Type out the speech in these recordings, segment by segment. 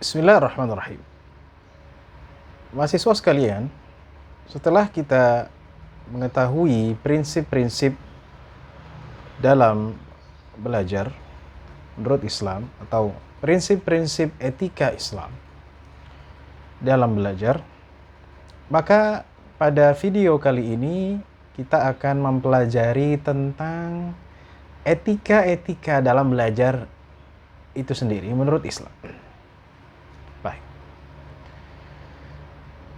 Bismillahirrahmanirrahim. Mahasiswa sekalian, setelah kita mengetahui prinsip-prinsip dalam belajar menurut Islam atau prinsip-prinsip etika Islam dalam belajar, maka pada video kali ini kita akan mempelajari tentang etika-etika dalam belajar itu sendiri menurut Islam. Baik.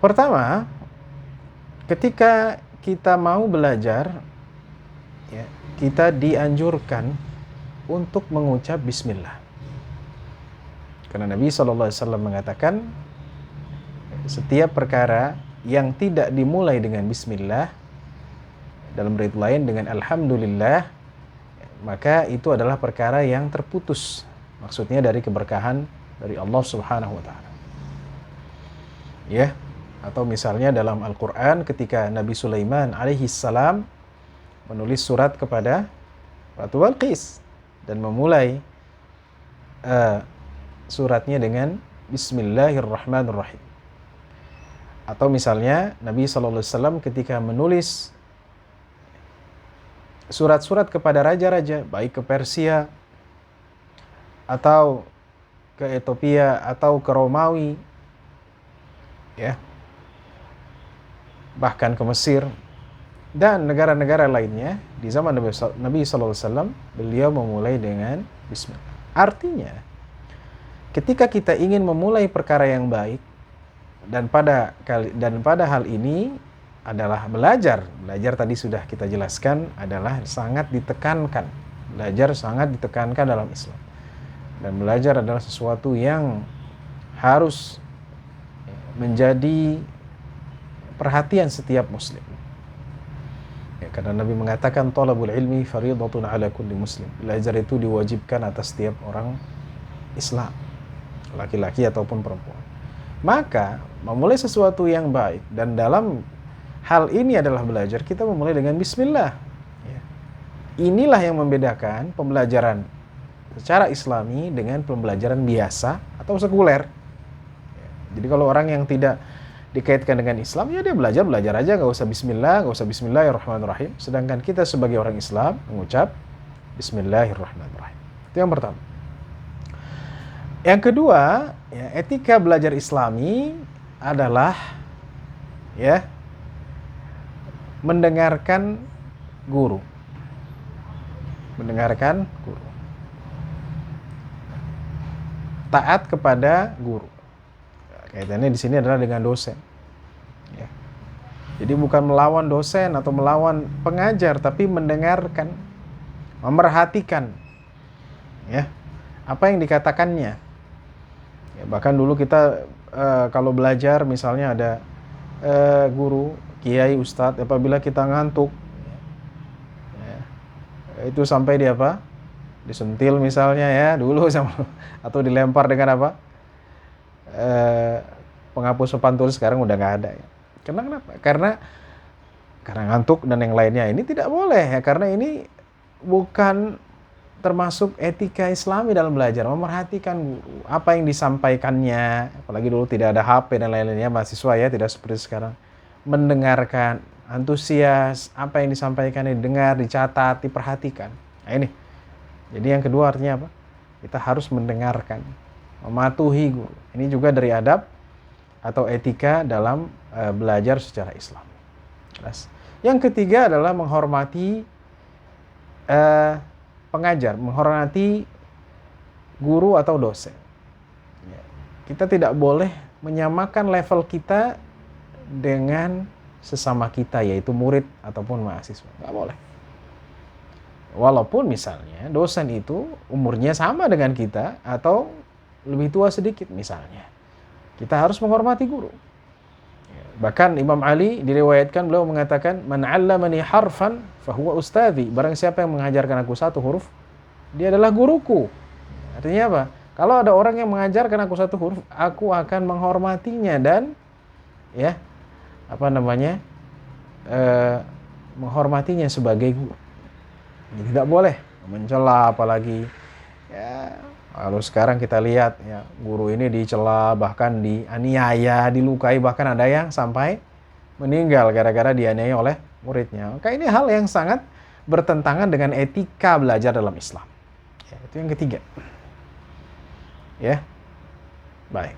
Pertama, ketika kita mau belajar, ya, kita dianjurkan untuk mengucap bismillah. Karena Nabi SAW mengatakan, setiap perkara yang tidak dimulai dengan bismillah, dalam riwayat lain dengan alhamdulillah, maka itu adalah perkara yang terputus. Maksudnya dari keberkahan dari Allah Subhanahu wa taala. Ya, atau misalnya dalam Al-Qur'an ketika Nabi Sulaiman alaihi salam menulis surat kepada Ratu Balqis dan memulai suratnya dengan Bismillahirrahmanirrahim. Atau misalnya Nabi SAW ketika menulis surat-surat kepada raja-raja, baik ke Persia atau ke Ethiopia atau ke Romawi, ya, bahkan ke Mesir dan negara-negara lainnya di zaman Nabi SAW, beliau memulai dengan bismillah. Artinya, ketika kita ingin memulai perkara yang baik, dan pada hal ini adalah belajar tadi sudah kita jelaskan adalah sangat ditekankan. Belajar sangat ditekankan dalam Islam. Dan belajar adalah sesuatu yang harus menjadi perhatian setiap muslim. Ya, karena Nabi mengatakan talabul ilmi fardhatun ala kulli muslim. Belajar itu diwajibkan atas setiap orang Islam, laki-laki ataupun perempuan. Maka memulai sesuatu yang baik dan dalam hal ini adalah belajar, kita memulai dengan bismillah. Ya. Inilah yang membedakan pembelajaran secara Islami dengan pembelajaran biasa atau sekuler. Ya. Jadi kalau orang yang tidak dikaitkan dengan Islam, ya dia belajar aja, nggak usah bismillahirrahmanirrahim. Sedangkan kita sebagai orang Islam mengucap bismillahirrahmanirrahim. Itu yang pertama. Yang kedua, ya, etika belajar Islami adalah ya mendengarkan guru. Mendengarkan guru. Taat kepada guru. Kaitannya di sini adalah dengan dosen. Ya. Jadi bukan melawan dosen atau melawan pengajar, tapi mendengarkan, memerhatikan, ya, apa yang dikatakannya. Ya, bahkan dulu kita kalau belajar misalnya ada guru, kiai, ustadz, apabila kita ngantuk, ya, itu sampai di apa? Disentil misalnya ya dulu atau dilempar dengan apa? Penghapus papan tulis, sekarang udah nggak ada ya. Kenapa? Karena ngantuk dan yang lainnya ini tidak boleh ya, karena ini bukan termasuk etika Islami dalam belajar. Memerhatikan guru, apa yang disampaikannya, apalagi dulu tidak ada HP dan lain-lainnya, mahasiswa ya, tidak seperti sekarang. Mendengarkan, antusias, apa yang disampaikan didengar, dicatat, diperhatikan. Nah ini. Jadi yang kedua artinya apa? Kita harus mendengarkan, mematuhi guru. Ini juga dari adab atau etika dalam belajar secara Islam. Yang ketiga adalah menghormati pengajar, menghormati guru atau dosen. Kita tidak boleh menyamakan level kita dengan sesama kita, yaitu murid ataupun mahasiswa. Nggak boleh. Walaupun misalnya dosen itu umurnya sama dengan kita atau lebih tua sedikit misalnya. Kita harus menghormati guru. Bahkan Imam Ali diriwayatkan beliau mengatakan, "Man 'allamani harfan fahuwa ustadzi." Barang siapa yang mengajarkan aku satu huruf, dia adalah guruku. Artinya apa? Kalau ada orang yang mengajarkan aku satu huruf, aku akan menghormatinya dan ya, menghormatinya sebagai guru. Tidak boleh mencela, apalagi ya, Lalu sekarang kita lihat ya, guru ini dicela, bahkan dianiaya, dilukai, bahkan ada yang sampai meninggal gara-gara dianiaya oleh muridnya. Maka ini hal yang sangat bertentangan dengan etika belajar dalam Islam. Ya, itu yang ketiga. Ya. Baik.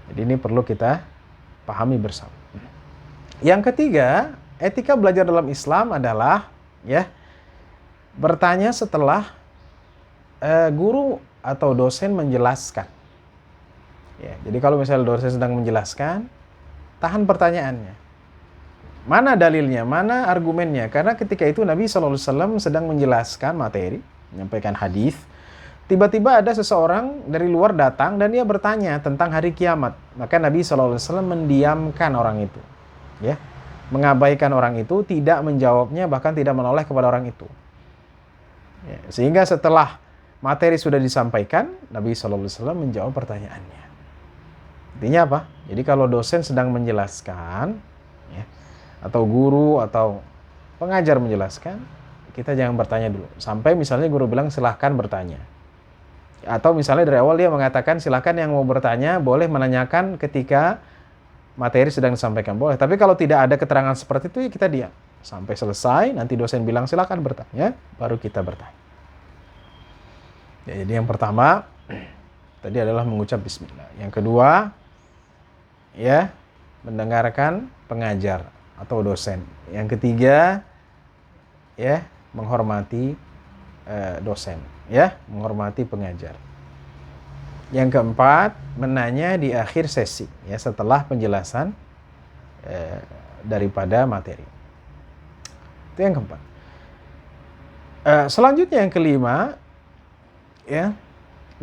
Jadi ini perlu kita pahami bersama. Yang ketiga, etika belajar dalam Islam adalah ya bertanya setelah guru atau dosen menjelaskan. Ya, jadi kalau misalnya dosen sedang menjelaskan, tahan pertanyaannya. Mana dalilnya, mana argumennya? Karena ketika itu Nabi SAW sedang menjelaskan materi, menyampaikan hadis. Tiba-tiba ada seseorang dari luar datang dan dia bertanya tentang hari kiamat. Maka Nabi SAW mendiamkan orang itu. Ya, mengabaikan orang itu, tidak menjawabnya, bahkan tidak menoleh kepada orang itu. Ya, sehingga setelah materi sudah disampaikan, Nabi SAW menjawab pertanyaannya. Artinya apa? Jadi kalau dosen sedang menjelaskan, ya, atau guru atau pengajar menjelaskan, kita jangan bertanya dulu. Sampai misalnya guru bilang silahkan bertanya. Atau misalnya dari awal dia mengatakan silahkan yang mau bertanya boleh menanyakan ketika materi sedang disampaikan. Boleh. Tapi kalau tidak ada keterangan seperti itu, ya kita diam. Sampai selesai, nanti dosen bilang silahkan bertanya, baru kita bertanya. Ya, jadi yang pertama tadi adalah mengucap bismillah. Yang kedua, ya, mendengarkan pengajar atau dosen. Yang ketiga, ya, menghormati dosen, ya, menghormati pengajar. Yang keempat, menanya di akhir sesi, ya, setelah penjelasan daripada materi. Itu yang keempat. Selanjutnya yang kelima, ya,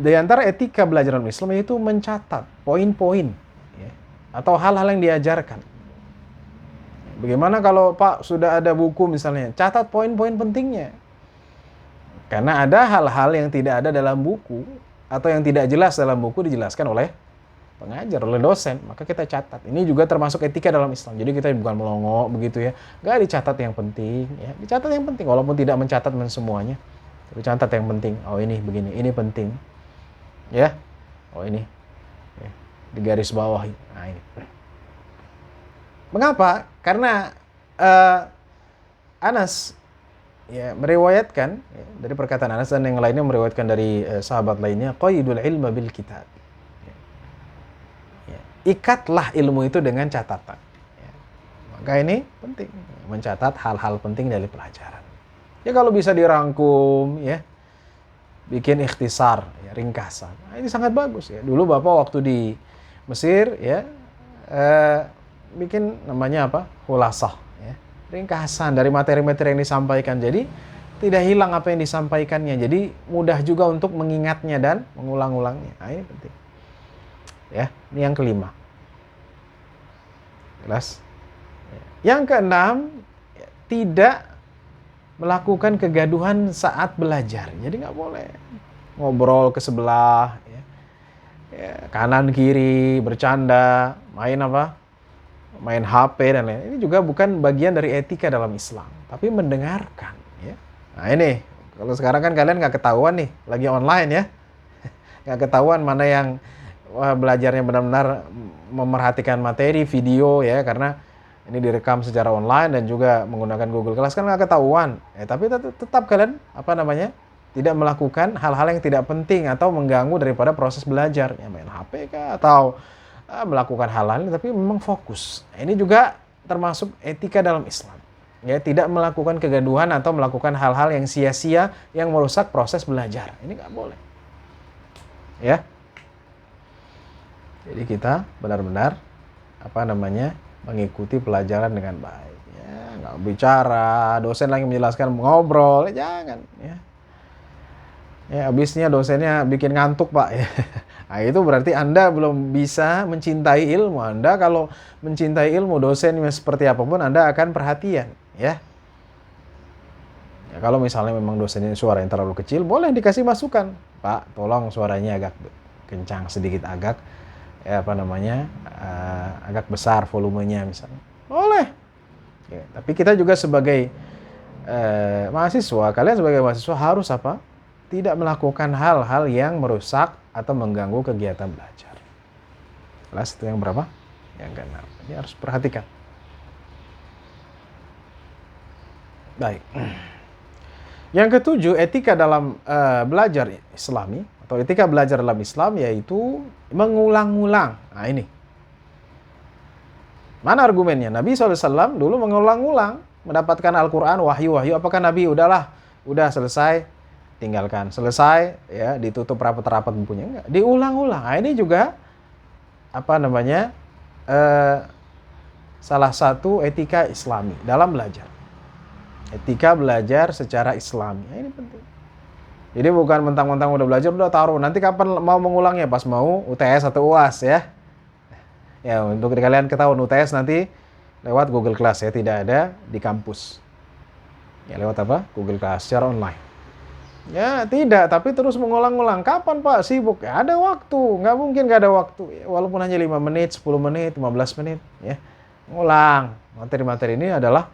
di antara etika belajar dalam Islam yaitu mencatat poin-poin, ya, atau hal-hal yang diajarkan. Bagaimana kalau Pak sudah ada buku misalnya, catat poin-poin pentingnya. Karena ada hal-hal yang tidak ada dalam buku atau yang tidak jelas dalam buku dijelaskan oleh pengajar, oleh dosen, maka kita catat. Ini juga termasuk etika dalam Islam. Jadi kita bukan melongo begitu ya. Gak dicatat yang penting, ya. Dicatat yang penting walaupun tidak mencatat semuanya. Tapi catat yang penting. Oh ini begini, ini penting. Ya. Oh ini. Ya. Di garis bawah. Nah ini. Mengapa? Karena Anas ya meriwayatkan ya, dari perkataan Anas dan yang lainnya meriwayatkan dari sahabat lainnya, qaidul ilma bil kitab. Ya. Ikatlah ilmu itu dengan catatan. Ya. Maka ini penting, mencatat hal-hal penting dari pelajaran. Ya kalau bisa dirangkum, ya, bikin ikhtisar, ya, ringkasan. Nah, ini sangat bagus ya. Dulu Bapak waktu di Mesir, ya, bikin namanya apa? Khulasah, ya, ringkasan dari materi-materi yang disampaikan. Jadi tidak hilang apa yang disampaikannya. Jadi mudah juga untuk mengingatnya dan mengulang-ulangnya. Nah, ini penting. Ya, ini yang kelima. Jelas? Yang keenam, tidak melakukan kegaduhan saat belajar. Jadi nggak boleh ngobrol ke sebelah, ya. Ya, kanan kiri, bercanda, main apa? Main HP dan lain. Ini juga bukan bagian dari etika dalam Islam, tapi mendengarkan. Ya. Nah ini, kalau sekarang kan kalian nggak ketahuan nih, lagi online ya, nggak ketahuan mana yang belajarnya benar-benar memerhatikan materi, video ya, karena ini direkam secara online dan juga menggunakan Google Class kan nggak ketahuan. Tapi tetap kalian tidak melakukan hal-hal yang tidak penting atau mengganggu daripada proses belajar. Ya, main HP kah atau melakukan hal lain, tapi memang fokus. Ini juga termasuk etika dalam Islam. Ya, tidak melakukan kegaduhan atau melakukan hal-hal yang sia-sia yang merusak proses belajar. Ini nggak boleh. Ya. Jadi kita benar-benar mengikuti pelajaran dengan baik. Ya, nggak bicara, dosen lagi menjelaskan, ngobrol, jangan. Ya. Ya, habisnya dosennya bikin ngantuk Pak. Ya. Nah, itu berarti Anda belum bisa mencintai ilmu. Anda kalau mencintai ilmu, dosennya seperti apapun, Anda akan perhatian. Ya. Ya, kalau misalnya memang dosennya suara yang terlalu kecil, boleh dikasih masukan. Pak, tolong suaranya agak kencang sedikit, agak agak besar volumenya misalnya. Boleh. Ya, tapi kita juga sebagai mahasiswa, kalian sebagai mahasiswa harus tidak melakukan hal-hal yang merusak atau mengganggu kegiatan belajar. Kelas itu yang berapa? Yang keenam. Ini harus perhatikan. Baik. Yang ketujuh, etika dalam belajar Islami atau etika belajar dalam Islam yaitu mengulang-ulang. Nah ini. Mana argumennya? Nabi SAW dulu mengulang-ulang mendapatkan Al-Quran, wahyu-wahyu. Apakah Nabi udah selesai, tinggalkan. Selesai, ya ditutup rapat-rapat bukunya. Enggak, diulang-ulang. Nah ini juga salah satu etika Islami dalam belajar. Etika belajar secara Islami. Nah, ini penting. Jadi bukan mentang-mentang udah belajar, udah taruh. Nanti kapan mau mengulangnya? Pas mau UTS atau UAS ya. Ya, untuk kalian ketahuan UTS nanti lewat Google Class ya, tidak ada di kampus. Ya, lewat apa? Google Class secara online. Ya, tidak, tapi terus mengulang-ulang. Kapan Pak sibuk? Ya, ada waktu, nggak mungkin nggak ada waktu. Walaupun hanya 5 menit, 10 menit, 15 menit. Ya, ngulang. Materi-materi ini adalah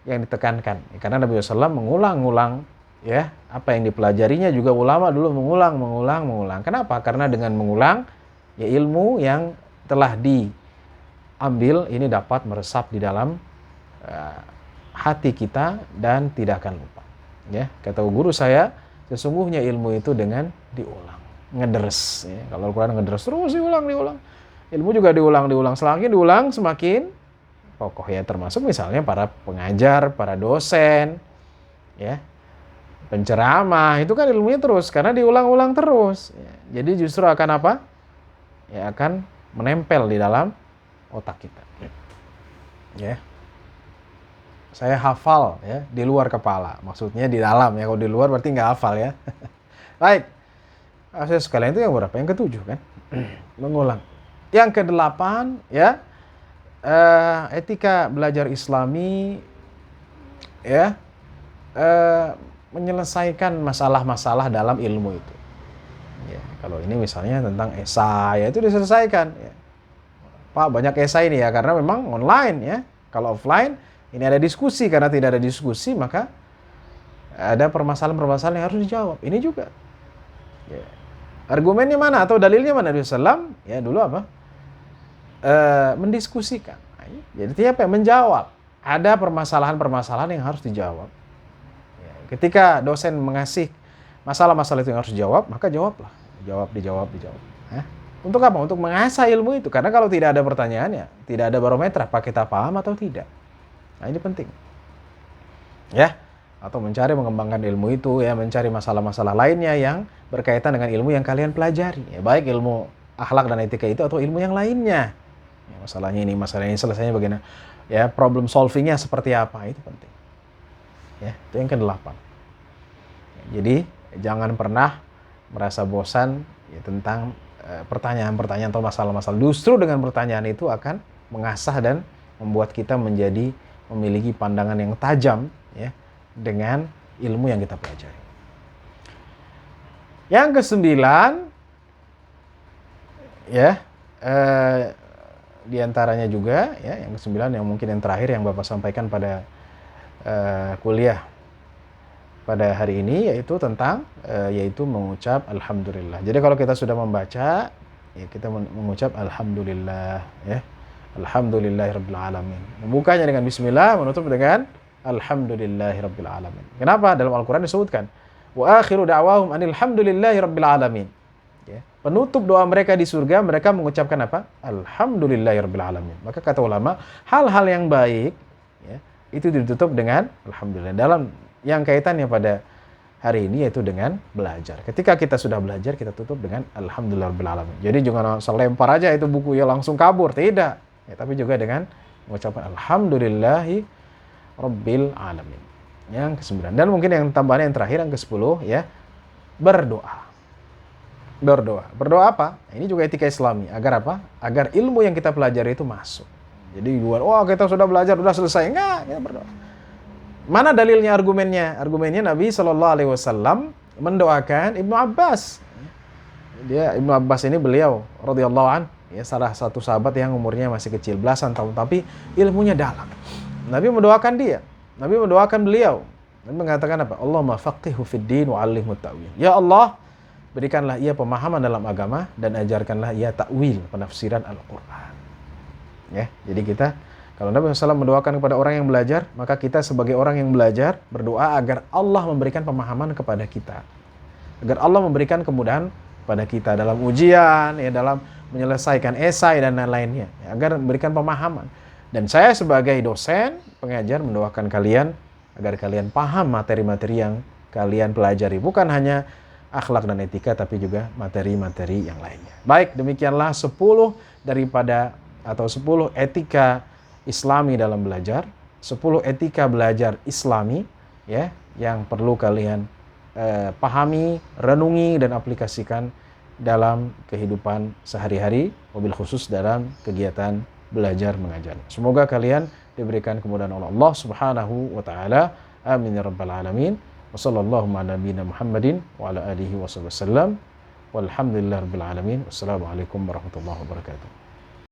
yang ditekankan. Ya, karena Nabi SAW mengulang-ulang ya, apa yang dipelajarinya juga ulama dulu mengulang. Kenapa? Karena dengan mengulang, ya ilmu yang telah diambil ini dapat meresap di dalam hati kita dan tidak akan lupa. Ya, kata guru saya, sesungguhnya ilmu itu dengan diulang, ngederes. Ya, kalau Al-Quran ngederes terus diulang. Ilmu juga diulang. Semakin diulang semakin kokoh ya. Termasuk misalnya para pengajar, para dosen, ya, penceramah itu kan ilmunya terus karena diulang-ulang terus. Ya, jadi justru akan apa? Ya akan menempel di dalam otak kita. Ya. Saya hafal ya di luar kepala. Maksudnya di dalam ya. Kalau di luar berarti nggak hafal ya. Baik. Saya sekalian itu yang berapa? Yang ketujuh kan? Mengulang. Yang kedelapan ya. Etika belajar Islami ya. Menyelesaikan masalah-masalah dalam ilmu itu. Ya, kalau ini misalnya tentang esai, ya itu diselesaikan. Ya. Pak, banyak esai ini ya, karena memang online ya. Kalau offline, ini ada diskusi. Karena tidak ada diskusi, maka ada permasalahan-permasalahan yang harus dijawab. Ini juga. Ya. Argumennya mana atau dalilnya mana? Nabi SAW, ya dulu apa? Mendiskusikan. Jadi apa? Menjawab. Ada permasalahan-permasalahan yang harus dijawab. Ya. Ketika dosen mengasih masalah-masalah itu yang harus dijawab, maka jawablah. Dijawab. Hah? Untuk apa? Untuk mengasah ilmu itu. Karena kalau tidak ada pertanyaannya, tidak ada barometer, apakah kita paham atau tidak. Nah, ini penting. Ya, atau mencari mengembangkan ilmu itu, ya mencari masalah-masalah lainnya yang berkaitan dengan ilmu yang kalian pelajari. Ya, baik ilmu akhlak dan etika itu atau ilmu yang lainnya. Ya, masalah ini selesainya bagaimana? Ya, problem solvingnya seperti apa? Itu penting. Ya, itu yang ke-8. Jadi jangan pernah merasa bosan ya, tentang pertanyaan-pertanyaan atau masalah-masalah. Justru dengan pertanyaan itu akan mengasah dan membuat kita memiliki pandangan yang tajam ya, dengan ilmu yang kita pelajari. Yang ke-9 ya, diantaranya juga ya, yang ke-9 yang mungkin yang terakhir yang Bapak sampaikan pada kuliah pada hari ini yaitu tentang yaitu mengucap alhamdulillah. Jadi kalau kita sudah membaca ya kita mengucap alhamdulillah ya. Alhamdulillahirabbil alamin. Membukanya dengan bismillah, menutup dengan alhamdulillahirabbil alamin. Kenapa? Dalam Al-Qur'an disebutkan wa akhiru da'wahum anil hamdulillahirabbil alamin. Ya. Penutup doa mereka di surga mereka mengucapkan apa? Alhamdulillahirabbil alamin. Maka kata ulama, hal-hal yang baik ya, itu ditutup dengan alhamdulillah. Dalam yang kaitannya pada hari ini yaitu dengan belajar. Ketika kita sudah belajar, kita tutup dengan alhamdulillahirabbil alamin. Jadi jangan selempar aja itu buku ya langsung kabur, tidak. Ya, tapi juga dengan mengucapkan alhamdulillahi rabbil alamin. Yang ke-9. Dan mungkin yang tambahan yang terakhir yang ke-10 ya, berdoa. Berdoa apa? Ini juga etika Islami. Agar apa? Agar ilmu yang kita pelajari itu masuk. Jadi wah kita sudah belajar, sudah selesai. Enggak, kita berdoa. Mana dalilnya, argumennya? Argumennya Nabi SAW mendoakan Ibnu Abbas. Ibnu Abbas ini beliau radhiyallahu an, ya salah satu sahabat yang umurnya masih kecil, belasan tahun, tapi ilmunya dalam. Nabi mendoakan dia. Nabi mendoakan beliau Dan mengatakan apa? Allahumma faqihhu fid din wa 'allimhu ta'wil. Ya Allah, berikanlah ia pemahaman dalam agama dan ajarkanlah ia takwil, penafsiran Al-Qur'an. Ya, jadi kita kalau Nabi SAW mendoakan kepada orang yang belajar, maka kita sebagai orang yang belajar berdoa agar Allah memberikan pemahaman kepada kita. Agar Allah memberikan kemudahan pada kita dalam ujian, ya, dalam menyelesaikan esai dan lain-lainnya, ya, agar memberikan pemahaman. Dan saya sebagai dosen, pengajar mendoakan kalian agar kalian paham materi-materi yang kalian pelajari. Bukan hanya akhlak dan etika, tapi juga materi-materi yang lainnya. Baik, demikianlah 10 daripada atau 10 etika Islami dalam belajar, 10 etika belajar Islami, ya, yang perlu kalian pahami, renungi dan aplikasikan dalam kehidupan sehari-hari, mobil khusus dalam kegiatan belajar mengajar. Semoga kalian diberikan kemudahan oleh Allah Subhanahu wa taala. Amin ya rabbal alamin. Wassallallahu ala nabiyina Muhammadin wa ala alihi wasallam. Walhamdulillahirabbil alamin. Wassalamualaikum warahmatullahi wabarakatuh.